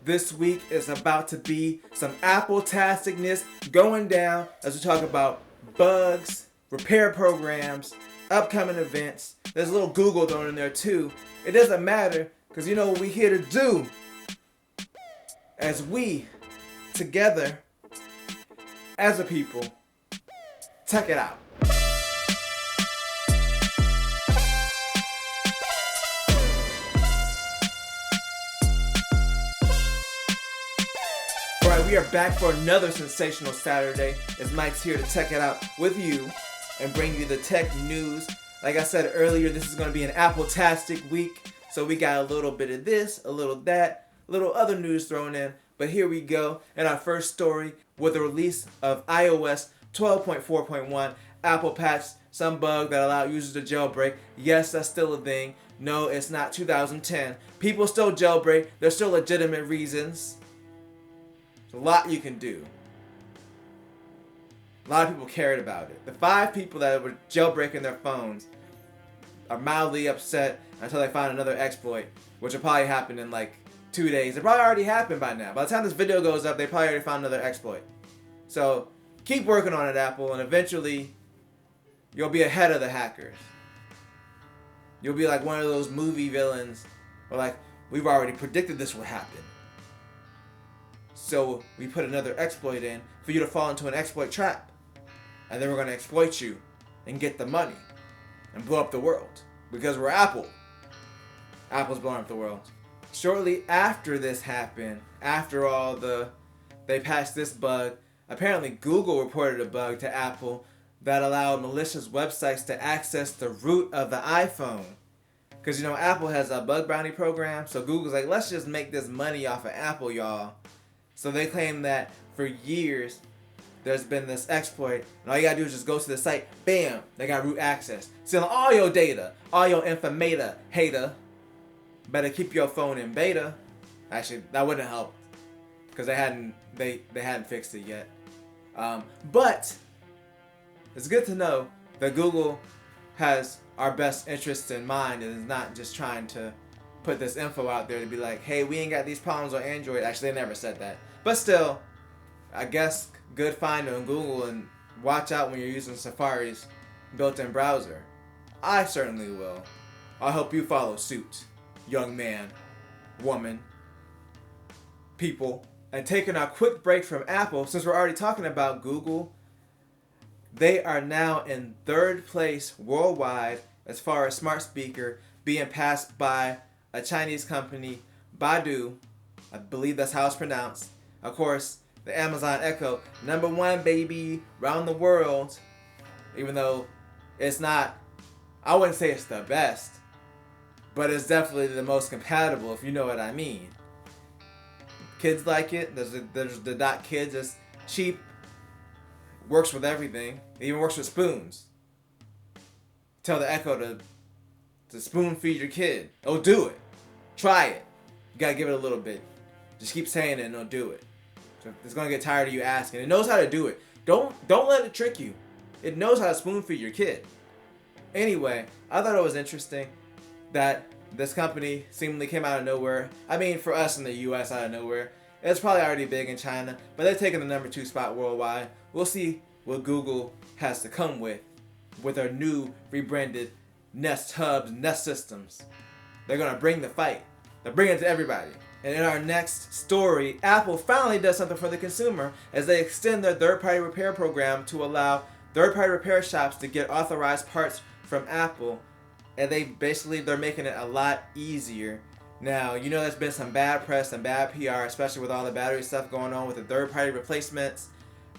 This week is about to be some Apple-tasticness going down as we talk about bugs, repair programs, upcoming events. There's a little Google thrown in there too. It doesn't matter because you know what we're here to do as we, together, as a people, check it out. Alright, we are back for another sensational Saturday as Mike's here to check it out with you and bring you the tech news. Like I said earlier, this is going to be an Apple-tastic week, so we got a little bit of this, a little that, a little other news thrown in. But here we go in our first story with the release of iOS 12.4.1. Apple patched some bug that allowed users to jailbreak. Yes, that's still a thing. No, it's not 2010. People still jailbreak. There's still legitimate reasons. There's a lot you can do. A lot of people cared about it. The 5 people that were jailbreaking their phones are mildly upset until they find another exploit, which will probably happen in like 2 days. It probably already happened by now. By the time this video goes up, they probably already found another exploit. So keep working on it, Apple, and eventually you'll be ahead of the hackers. You'll be like one of those movie villains where like, we've already predicted this would happen. So we put another exploit in for you to fall into an exploit trap. And then we're going to exploit you and get the money and blow up the world. Because we're Apple. Apple's blowing up the world. Shortly after this happened, after all they patched this bug, apparently Google reported a bug to Apple that allowed malicious websites to access the root of the iPhone. Because, you know, Apple has a bug bounty program, so Google's like, let's just make this money off of Apple, y'all. So they claim that for years, there's been this exploit, and all you gotta do is just go to the site, bam, they got root access. Stealing all your data, all your informata, hater. Better keep your phone in beta. Actually, that wouldn't help, because they hadn't fixed it yet. But it's good to know that Google has our best interests in mind and is not just trying to put this info out there to be like, hey, we ain't got these problems on Android. Actually, they never said that. But still, I guess good find on Google, and watch out when you're using Safari's built-in browser. I certainly will. I'll help you follow suit, young man, woman, people. And taking our quick break from Apple, since we're already talking about Google, they are now in 3rd place worldwide as far as smart speaker, being passed by a Chinese company, Baidu. I believe that's how it's pronounced. Of course, the Amazon Echo, #1 baby, around the world. Even though it's not, I wouldn't say it's the best, but it's definitely the most compatible, if you know what I mean. Kids like it. There's the Dot Kids. It's cheap. Works with everything. It even works with spoons. Tell the Echo to spoon feed your kid. Oh, do it. Try it. You gotta give it a little bit. Just keep saying it and it'll do it. So it's gonna get tired of you asking. It knows how to do it. Don't let it trick you. It knows how to spoon feed your kid. Anyway, I thought it was interesting that this company seemingly came out of nowhere. I mean, for us in the US, out of nowhere. It's probably already big in China, but they're taking the #2 spot worldwide. We'll see what Google has to come with their new rebranded Nest Hubs, Nest Systems. They're gonna bring the fight. They're bringing it to everybody. And in our next story, Apple finally does something for the consumer as they extend their third-party repair program to allow third-party repair shops to get authorized parts from Apple. And they're making it a lot easier. Now, you know there's been some bad press and bad PR, especially with all the battery stuff going on with the third-party replacements.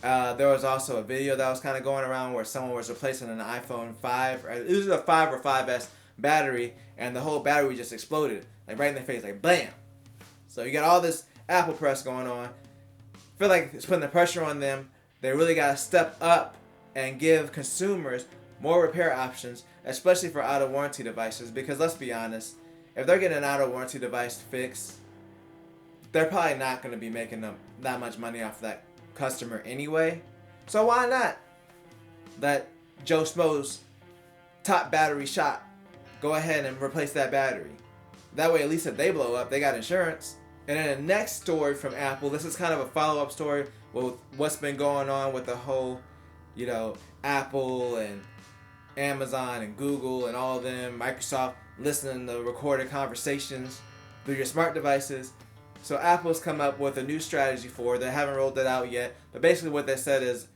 There was also a video that was kind of going around where someone was replacing an iPhone 5, or it was a 5 or 5S battery, and the whole battery just exploded, like right in their face, like blam. So you got all this Apple press going on. I feel like it's putting the pressure on them. They really got to step up and give consumers more repair options, especially for out-of-warranty devices, because let's be honest, if they're getting an out-of-warranty device fixed, they're probably not going to be making them that much money off that customer anyway. So why not let Joe Schmo's top battery shop go ahead and replace that battery? That way, at least if they blow up, they got insurance. And then the next story from Apple, this is kind of a follow-up story with what's been going on with the whole, Apple and Amazon and Google and all of them, Microsoft, listening to recorded conversations through your smart devices. So Apple's come up with a new strategy for it. They haven't rolled it out yet, but basically what they said is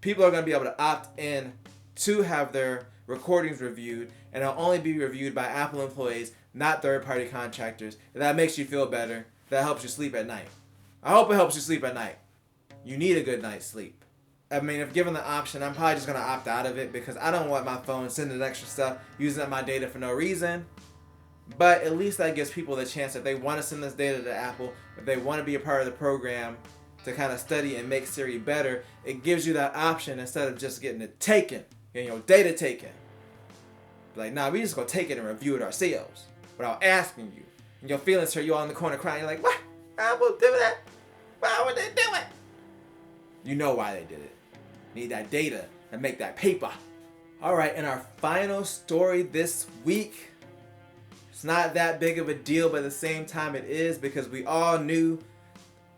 people are going to be able to opt in to have their recordings reviewed, and it'll only be reviewed by Apple employees, not third-party contractors. If that makes you feel better, that helps you sleep at night. I hope it helps you sleep at night. You need a good night's sleep. I mean, if given the option, I'm probably just going to opt out of it because I don't want my phone sending extra stuff, using up my data for no reason. But at least that gives people the chance that they want to send this data to Apple, if they want to be a part of the program to kind of study and make Siri better, it gives you that option instead of just getting it taken, getting your data taken. Like, nah, we just gonna take it and review it ourselves without asking you. And your feelings hurt, you all in the corner crying. You're like, what? Apple do that? Why would they do it? You know why they did it. Need that data and make that paper. All right, and our final story this week. It's not that big of a deal, but at the same time it is, because we all knew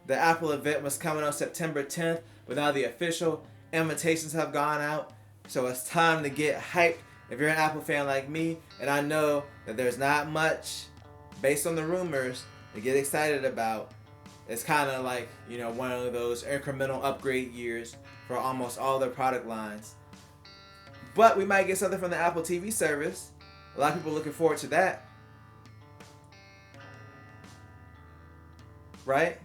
the Apple event was coming on September 10th, but now the official invitations have gone out. So it's time to get hyped. If you're an Apple fan like me, and I know that there's not much based on the rumors to get excited about, it's kind of like, one of those incremental upgrade years for almost all their product lines. But we might get something from the Apple TV service. A lot of people are looking forward to that. Right?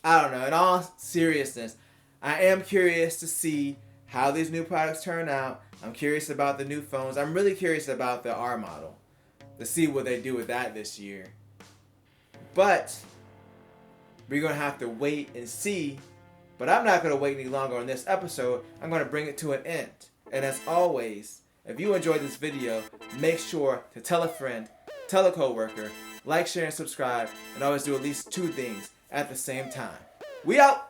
I don't know. In all seriousness, I am curious to see how these new products turn out. I'm curious about the new phones. I'm really curious about the R model to see what they do with that this year. But we're going to have to wait and see. But I'm not going to wait any longer on this episode. I'm going to bring it to an end. And as always, if you enjoyed this video, make sure to tell a friend, tell a coworker, like, share, and subscribe, and always do at least 2 things at the same time. We out!